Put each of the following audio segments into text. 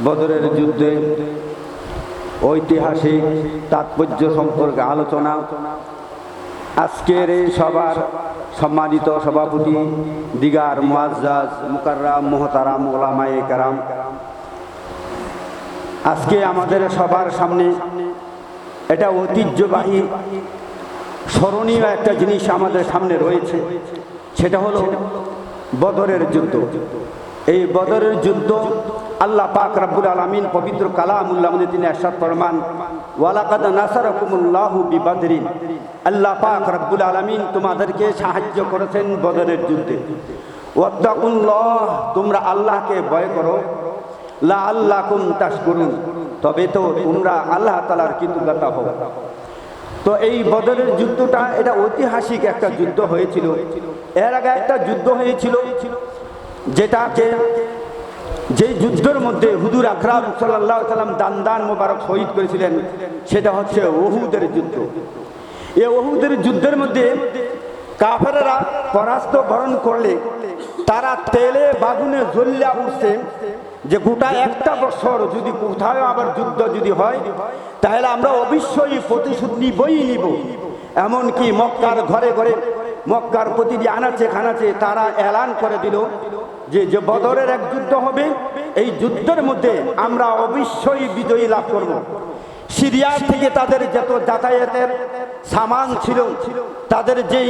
বদরের যুদ্ধে ঐতিহাসিক তাৎপর্য সম্পর্কে আলোচনা। আজকের এই সবার সম্মানিত সভাপতি দিগার মুআজ্জাজ মুকাররাম মুহতারাম উলামায়ে কেরাম, আজকে আমাদের সবার সামনে এটা ঐতিহ্যবাহী স্মরণীয় একটা জিনিস আমাদের সামনে রয়েছে, সেটা হলো বদরের যুদ্ধ। এই বদরের যুদ্ধ আল্লাহ পাক রব্বুল আলামিন পবিত্র কালামুল্লাহ মধ্যে তিনি ইরশাদ ফরমান, ওয়ালাকাদ নাসারাকুমুল্লাহু বিবাদরিন। আল্লাহ পাক রব্বুল আলামিন তোমাদেরকে সাহায্য করেছেন বদরের যুদ্ধে। ওয়াত্তাকুল্লাহ, তোমরা আল্লাহকে ভয় করো, লাআল্লাকুম তাশকুরুন, তবে তো তোমরা আল্লাহ তাআলার কৃতজ্ঞতা হও। তো এই বদরের যুদ্ধটা এটা ঐতিহাসিক একটা যুদ্ধ হয়েছিল। এর আগে একটা যুদ্ধ হয়েছিল যেটাকে যে যুদ্ধের মধ্যে হুজুর আকরাম সাল্লাল্লাহু আলাইহি ওয়াসাল্লাম দান মোবারক শহীদ করেছিলেন, সেটা হচ্ছে উহুদের যুদ্ধ। এই উহুদের যুদ্ধের মধ্যে কাফেররা পরাস্ত বরণ করলে তারা তেলে বাগুনে জ্বলিয়া উঠছে যে গোটা একটা বছর যদি কোথাও আবার যুদ্ধ যদি হয় তাহলে আমরা অবশ্যই প্রতিশোধ নিবই নিব। এমনকি মক্কার ঘরে ঘরে, মক্কার প্রতিটি আনাচে খানাচে তারা এলান করে দিল যে বদরের এক যুদ্ধ হবে, এই যুদ্ধের মধ্যে আমরা অবশ্যই বিজয়ী লাভ করব। সিরিয়া থেকে তাদের যত যাতায়াতের সামান ছিল, তাদের যেই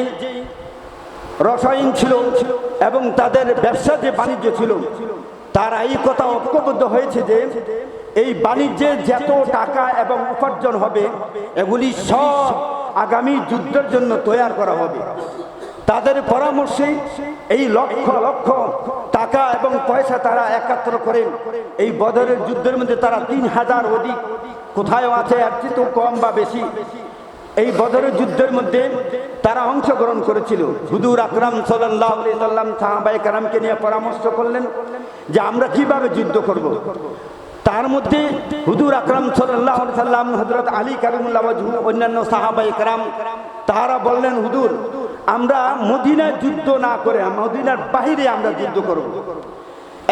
রসায়ন ছিল এবং তাদের ব্যবসা যে বাণিজ্য ছিল, তারা এই কথা ঐক্যবদ্ধ হয়েছে যে এই বাণিজ্যে যত টাকা এবং উপার্জন হবে এগুলি সব আগামী যুদ্ধের জন্য তৈরি করা হবে। তাদের পরামর্শে এই লক্ষ লক্ষ টাকা এবং পয়সা তারা একত্র করেন। এই বদরের যুদ্ধের মধ্যে তারা 3000 অধিক, কোথায় আছে আর তো কম বা বেশি, এই বদরের যুদ্ধের মধ্যে তারা অংশগ্রহণ করেছিল। হুজুর আকরাম সাল্লাল্লাহু আলাইহি ওয়াসাল্লাম সাহাবায়ে কেরামকে নিয়ে পরামর্শ করলেন যে আমরা কিভাবে যুদ্ধ করব। তার মধ্যে হুজুর আকরাম সাল্লাল্লাহু আলাইহি ওয়াসাল্লাম, হযরত আলী কারিমুল্লাহ ওয়াজহু, অন্যান্য সাহাবায়ে কেরাম তারা বললেন, হুজুর আমরা মদিনায় যুদ্ধ না করে মদিনার বাহিরে আমরা যুদ্ধ করব।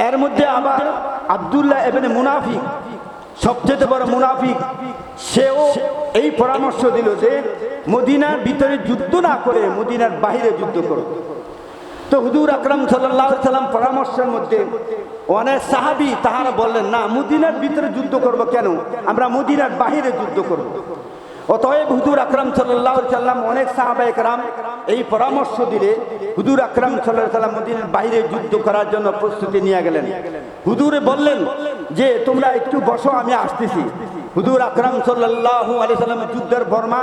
এর মধ্যে আবার আব্দুল্লাহ ইবনে মুনাফিক, সবচেয়ে বড় মুনাফিক, সেও এই পরামর্শ দিল যে মদিনার ভিতরে যুদ্ধ না করে মদিনার বাহিরে যুদ্ধ করো। তো হুজুর আকরাম সাল্লাল্লাহু আলাইহি ওয়াসাল্লাম পরামর্শের মধ্যে অনেক সাহাবী তাহারা বললেন, না, মদিনার ভিতরে যুদ্ধ করব কেন, আমরা মদিনার বাহিরে যুদ্ধ করব। অতএব হুজুর আকরাম সাল্লাল্লাহু আলাইহি ওয়াসাল্লাম অনেক সাহাবায়ে কেরাম এই পরামর্শ দিলে হুজুর আকরাম সাল্লাল্লাহু আলাইহি ওয়াসাল্লাম মদিনার বাইরে যুদ্ধ করার জন্য প্রস্তুতি নিয়ে গেলেন। হুজুরে বললেন যে তোমরা একটু বসো, আমি আসতেছি। হুজুর আকরাম সাল্লাল্লাহু আলাইহি ওয়াসাল্লাম যুদ্ধের বর্মা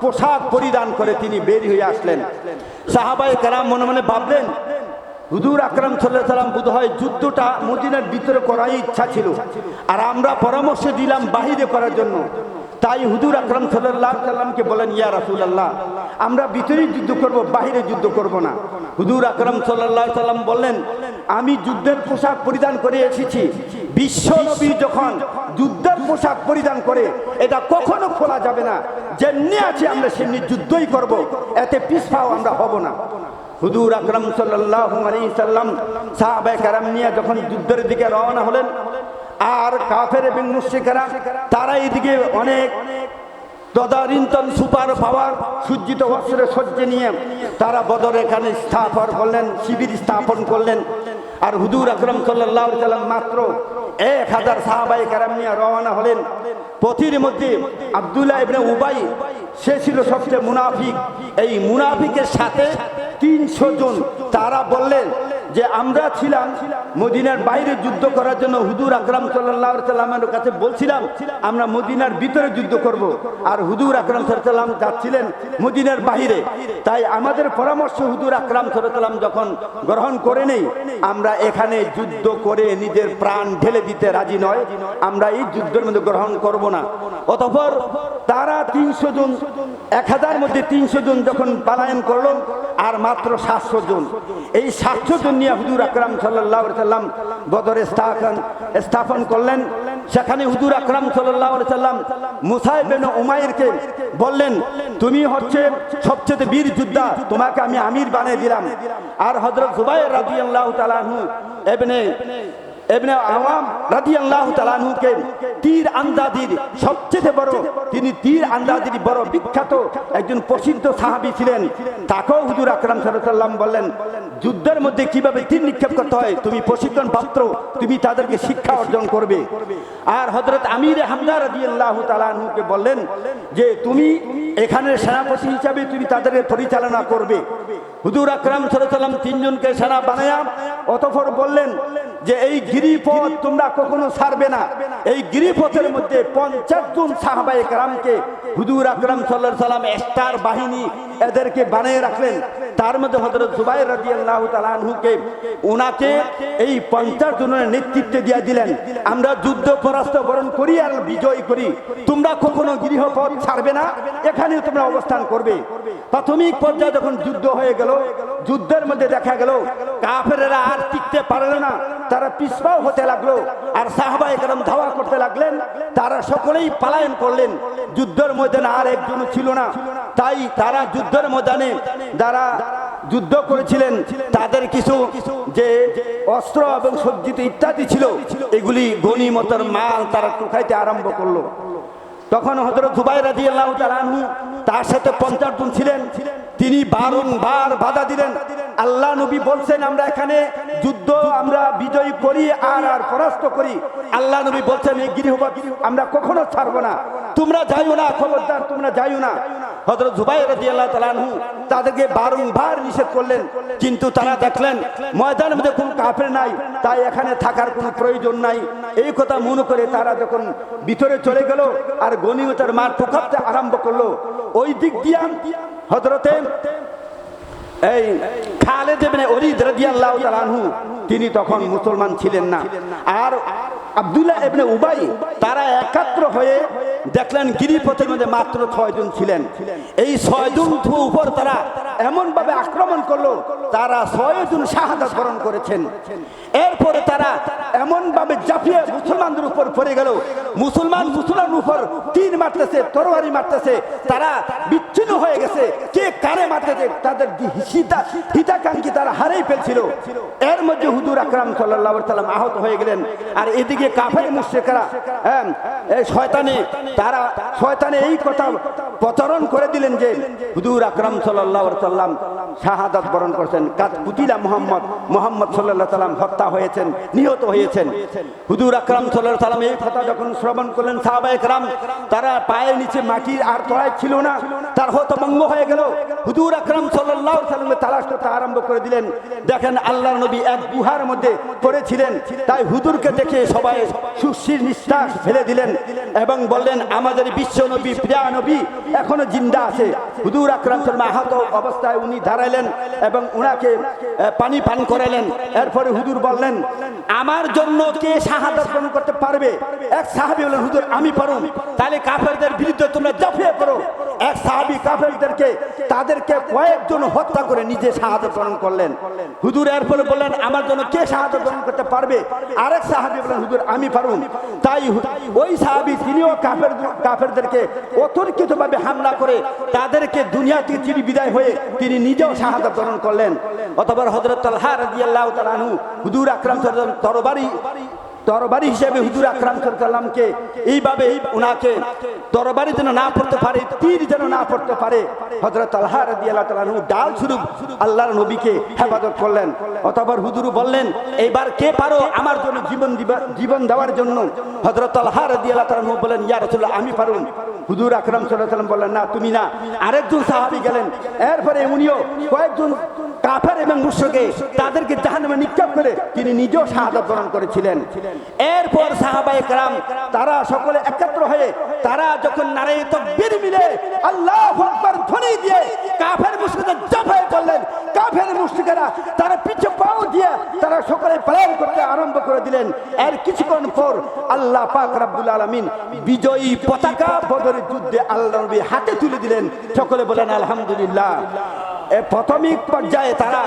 পোশাক পরিধান করে তিনি বের হয়ে আসলেন। সাহাবায়ে কেরাম মনে মনে ভাবলেন হুজুর আকরাম সাল্লাল্লাহু আলাইহি ওয়াসাল্লাম বোধহয় যুদ্ধটা মদিনার ভিতরে করার ইচ্ছা ছিল, আর আমরা পরামর্শ দিলাম বাহিরে করার জন্য। তাই হুজুর আকরাম সাল্লাল্লাহু আলাইহি ওয়াসাল্লামকে বলেন, ইয়া রাসূলুল্লাহ, আমরা ভিতরে যুদ্ধ করব, বাহিরে যুদ্ধ করব না। হুজুর আকরাম সাল্লাল্লাহু আলাইহি ওয়াসাল্লাম বললেন, আমি যুদ্ধের পোশাক পরিধান করে এসেছি। বিশ্ব নবী যখন যুদ্ধের পোশাক পরিধান করে এটা কখনো খোলা যাবে না, যেমনি আছে আমরা সেমনি যুদ্ধই করব, এতে পিছপাও আমরা হব না। হুজুর আকরাম সাল্লাল্লাহু আলাইহি ওয়াসাল্লাম সাহাবায়ে কেরাম নিয়ে যখন যুদ্ধের দিকে রওনা হলেন, আর কাফের এবং মুশরিকরা তারা এইদিকে অনেক তদারিন্তন সুপার পাওয়ার সজ্জিত অস্ত্রে সজ্জে নিয়ে তারা বদর এখানে স্থাপন করলেন, শিবির স্থাপন করলেন। আর হুজুর আকরাম সাল্লাল্লাহু আলাইহি ওয়াসাল্লাম মাত্র 1000 সাহাবায়ে কেরাম নিয়ে রওনা হলেন। পথির মধ্যে আব্দুল্লাহ ইবনে উবাই, সে ছিল সবচেয়ে মুনাফিক। এই মুনাফিকের সাথে 300 জন তারা বললেন যে আমরা ছিলাম মদিনার বাইরে যুদ্ধ করার জন্য, হুজুর আকরাম সাল্লাল্লাহু আলাইহি ওয়াসাল্লামের কাছে বলছিলাম আমরা মদিনার ভিতরে যুদ্ধ করব, আর হুজুর আকরাম সাল্লাল্লাহু আলাইহি ওয়াসাল্লাম যাচ্ছিলেন মদিনার বাইরে। তাই আমাদের পরামর্শ হুজুর আকরাম সাল্লাল্লাহু আলাইহি ওয়াসাল্লাম যখন গ্রহণ করে নেই, আমরা এখানে যুদ্ধ করে নিজের প্রাণ ঢেলে দিতে রাজি নয়, আমরা এই যুদ্ধের মধ্যে গ্রহণ করব না। অতঃপর তারা 300 জন, 1000 মধ্যে 300 জন যখন পলায়ন করলো, আর মাত্র 700 জন, এই 700 জন নিয়ে হুজুর আকরাম সাল্লাল্লাহু আলাইহি ওয়াসাল্লাম বদরে স্থাপন করলেন। সেখানে হুজুর আকরাম সাল্লাল্লাহু আলাইহি ওয়াসাল্লাম মুসা ইবনে উমাইরকে বললেন, তুমি হচ্ছে সবচেয়ে বীর যোদ্ধা, তোমাকে আমি আমির বানিয়ে দিলাম। আর হযরত জুবাইর রাদিয়াল্লাহু তাআলা আনহু ইবনে ইবনে আওয়াম রাদিয়াল্লাহু তাআলা আনহুকে তীর আন্দাজির সবচেয়ে বড়, তিনি তীর আন্দাজির বড় বিখ্যাত একজন প্রসিদ্ধ সাহাবী ছিলেন। তাকেও হুজুর আকরাম সাল্লাল্লাহু আলাইহি ওয়াসাল্লাম বললেন, যুদ্ধের মধ্যে কিভাবে তীর নিক্ষেপ করতে হয় তুমি প্রশিক্ষণ প্রাপ্ত, তুমি তাদেরকে শিক্ষা অর্জন করবে। আর হযরত আমির হামজা রাদিয়াল্লাহু তাআলা আনহুকে বললেন যে তুমি এখানের সেনাপতি হিসাবে তুমি তাদেরকে পরিচালনা করবে। হুজুর আকরাম সাল্লাল্লাহু আলাইহি ওয়াসাল্লাম তিনজনকে সেনা বানায়া অতঃপর বললেন যে এই গিরিপথ তোমরা কখনো ছাড়বে না। এই গিরিপথের মধ্যে 50 জন সাহাবায়ে কেরামকে হুজুর আকরাম সাল্লাল্লাহু আলাইহি ওয়াসাল্লাম স্টার বাহিনী এদেরকে বানিয়ে রাখলেন। তার মধ্যে হযরত জুবাইর রাদিয়াল্লাহু তাআলা আনহুকে ওনাকে এই 50 জনের নেতৃত্বে দিয়ে দিলেন, আমরা যুদ্ধ পরাস্ত বরণ করি আর বিজয় করি, তোমরা কখনো গৃহপথ ছাড়বে না, এখানে তোমরা অবস্থান করবে। প্রাথমিক পর্যায়ে যখন যুদ্ধ হয়ে গেল, যুদ্ধের মধ্যে দেখা গেল কাফেরেরা আর টিকতে পারল না, তারা পিছপাও হতে লাগলো আর সাহাবায়ে কেরাম ধাওয়া করতে লাগলেন। তারা সকলেই পলায়ন করলেন, যুদ্ধের ময়দানে আর একজনও ছিল না। তাই তারা যুদ্ধের ময়দানে যারা যুদ্ধ করেছিলেন তাদের কিছু যে অস্ত্র এবং সজ্জিত ইত্যাদি ছিল এগুলি গনিমতের মাল তারা টুকাইতে আরম্ভ করলো। তখন হযরত জুবাইর রাদিয়াল্লাহু তাআলা আনহু তার সাথে 50 জন ছিলেন, তিনি বারংবার বাধা দিলেন। আল্লাহ নবী বলছেন আমরা এখানে যুদ্ধ আমরা বিজয় করি আর পরাস্ত করি। আল্লাহ নবী বলছেন এই গৃহপথ আমরা কখনো ছাড়বো না, তোমরা যাইও না, খবরদার তোমরা যাইও না। হযরত জুবাইর রাদিয়াল্লাহু তাআলা আনহু তাদেরকে বারংবার নিষেধ করলেন, কিন্তু তারা দেখলেন ময়দানের মধ্যে কোনো কাফের নাই, তাই এখানে থাকার কোনো প্রয়োজন নাই। এই কথা মনে করে তারা যখন ভিতরে চলে গেল আর গনিমতের মাল ঠুকাতে আরম্ভ করলো, ওই দিক দিয়ে হযরতে এই খালিদ ইবনে ওলীদ রাদিয়াল্লাহু তাআলা আনহু তিনি তখন মুসলমান ছিলেন না, আর আব্দুল্লাহ ইবনে উবাই তারা একাত্র হয়ে দেখলেন গিরিপথের মধ্যে মাত্র 6 জন ছিলেন। এই 6 জন উপর তারা এমন ভাবে আক্রমণ করলো, তারা 6 জন শাহাদাত বরণ করেছেন। এরপরে তারা এমন ভাবে ঝাঁপিয়ে মুসলমানদের উপর পড়ে গেল, মুসলমানের উপর তীর মারতেছে, তরবারি মারতেছে, তারা বিচ্ছিন্ন হয়ে গেছে, কে কারে মারতেছে তাদের হিতাকাঙ্ক্ষী তারা হারিয়ে ফেলছিল। এর মধ্যে হুজুর আকরাম সাল্লাল্লাহু আলাইহি ওয়াসাল্লাম আহত হয়ে গেলেন। আর এদিকে কাফের মুশরিকরা শয়তানে এই কথা প্রচারণ করে দিলেন যে হুজুর আকরাম সাল্লাল্লাহু আলাইহি ওয়াসাল্লাম শাহাদাত বরণ করেছেন, কুতিলা মুহাম্মদ সাল্লাল্লাহু আলাইহি ওয়াসাল্লাম হত্যা হয়েছেন, নিহত হয়েছেন। হুজুর আকরাম সাল্লাল্লাহু আলাইহি ওয়াসাল্লাম এই কথা যখন শ্রবণ করলেন, সাহাবায়ে কেরাম তারা পায়ের নিচে মাটির আর তলায় ছিল না, তার হতভম্ব হয়ে গেল। হুজুর আকরাম সাল্লাল্লাহু আলাইহি ওয়াসাল্লাম তালাশ করতে আরম্ভ করে দিলেন। দেখেন আল্লাহর নবী এক গুহার মধ্যে পড়েছিলেন, তাই হুজুরকে দেখে সবাই সুশীর নিঃশ্বাস ফেলে দিলেন এবং বললেন আমাদের বিশ্ব নবী প্রিয় নবী এখনো জিন্দা আছে। হুজুর আকরাম সাল্লাল্লাহু আলাইহি ওয়াসাল্লাম আহত অবস্থায় উনি দাঁড়ালেন এবং উনাকে পানি পান করালেন। এরপরে হুজুর বললেন আমার জন্য কে শাহাদাত বরণ করতে পারবে? এক সাহাবী বললেন হুজুর আমি পারুম। তাহলে কাফেরদের বিরুদ্ধে তোমরা ঝাঁপিয়ে পড়ো। এক সাহাবী তাদেরকে কয়েকজন হত্যা করে নিজে শাহাদাত বরণ করলেন। হুজুর এরপরে বললেন আমার জন্য কে শাহাদাত বরণ করতে পারবে? আরেক সাহাবী বললেন হুজুর আমি পারুম। তাই ওই সাহাবী তিনিও কাফেরদেরকে অতর্কিতভাবে হামলা করে তাদেরকে দুনিয়া থেকে চির বিদায় হয়ে তিনি নিজেও শাহাদাত বরণ করলেন। অতঃপর হযরত তালহা রাদিয়াল্লাহু তাআলা আনহু হুজুর আকরাম সাল্লাল্লাহু আলাইহি ওয়াসাল্লাম তরবারি হিসেবে হুজুর আকরাম সাল্লাল্লাহু আলাইহি ওয়াসাল্লামকে এইভাবে উনাকে তরবারি যেন না পড়তে পারে, তীর যেন না পড়তে পারে, হযরত তালহা রাদিয়াল্লাহু তাআলা আনহু ডাল স্বরূপ আল্লাহর নবীকে হেফাজত করলেন। অতঃপর হুজুর বললেন এইবার কে পারো আমার জন্য জীবন দেওয়ার জন্য? হযরত তালহা রাদিয়াল্লাহু তাআলা আনহু বলেন ইয়া রাসূলুল্লাহ আমি পারুম। হুজুর আকরাম সাল্লাল্লাহু আলাইহি ওয়াসাল্লাম বললেন না তুমি না। আরেকজন সাহাবী গেলেন, এরপরে উনিও কয়েকজন কাফের এবং মুশরিক তাদেরকে জাহান্নামে নিক্ষেপ করে তিনি নিজেও শাহাদাত বরণ করেছিলেন। এরপর সাহাবায়ে কেরাম তারা সকলে একত্র হয়ে তারা যখন নারায়ে তাকবীর মিলে আল্লাহু আকবার ধ্বনি দিয়ে কাফের মুশরিকদের ঝাঁপিয়ে পড়লেন, কাফের মুশরিকরা তারা পিছু পাও দিয়ে তারা সকলে পলায়ন করতে আরম্ভ করে দিলেন। এর কিছুক্ষণ পর আল্লাহ পাক রব্বুল আলামিন বিজয়ী পতাকা বদরের যুদ্ধে আল্লাহর নবী হাতে তুলে দিলেন। সকলে বলেন আলহামদুলিল্লাহ। প্রাথমিক পর্যায়ে তারা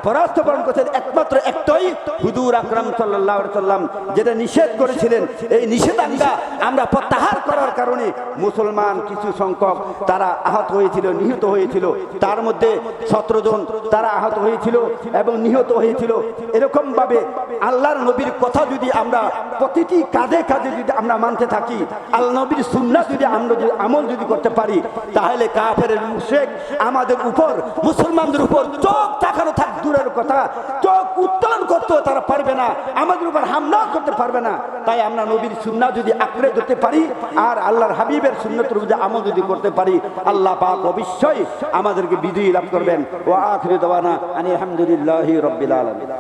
পরাস্ত বরণ করেছেন একমাত্র একটাই হুজুর আকরাম সাল্লাল্লাহু আলাইহি সাল্লাম যেটা নিষেধ করেছিলেন। এই নিষেধাজ্ঞা আমরা প্রত্যাহার করার কারণে মুসলমান কিছু সংখ্যক তারা আহত হয়েছিল, নিহত হয়েছিল। তার মধ্যে 17 জন তারা আহত হয়েছিল এবং নিহত হয়েছিল। এরকম ভাবে আল্লাহর নবীর কথা যদি আমরা প্রতিটি কাজে কাজে যদি আমরা মানতে থাকি, আল্লাহ নবীর সুন্নাহ যদি আমরা আমল যদি করতে পারি, তাহলে কাফের মুশরিক আমাদের উপর, মুসলমানদের উপর চোখ তাকানো থাক দূরের কথা, চোখ উত্তোলন করতে তারা পারবে না, আমাদের উপর হামলা করতে পারবে না। তাই আমরা নবীর সুন্নাহ যদি আঁকড়ে ধরতে পারি আর আল্লাহর হাবিবের সুন্নতের উপর আমল যদি করতে পারি, আল্লাহ পাক অবশ্যই আমাদেরকে বিজয়ী লাভ করবেন। ওয়া আখিরু দাওয়ানা আনিল হামদুলিল্লাহি রাব্বিল আলামিন।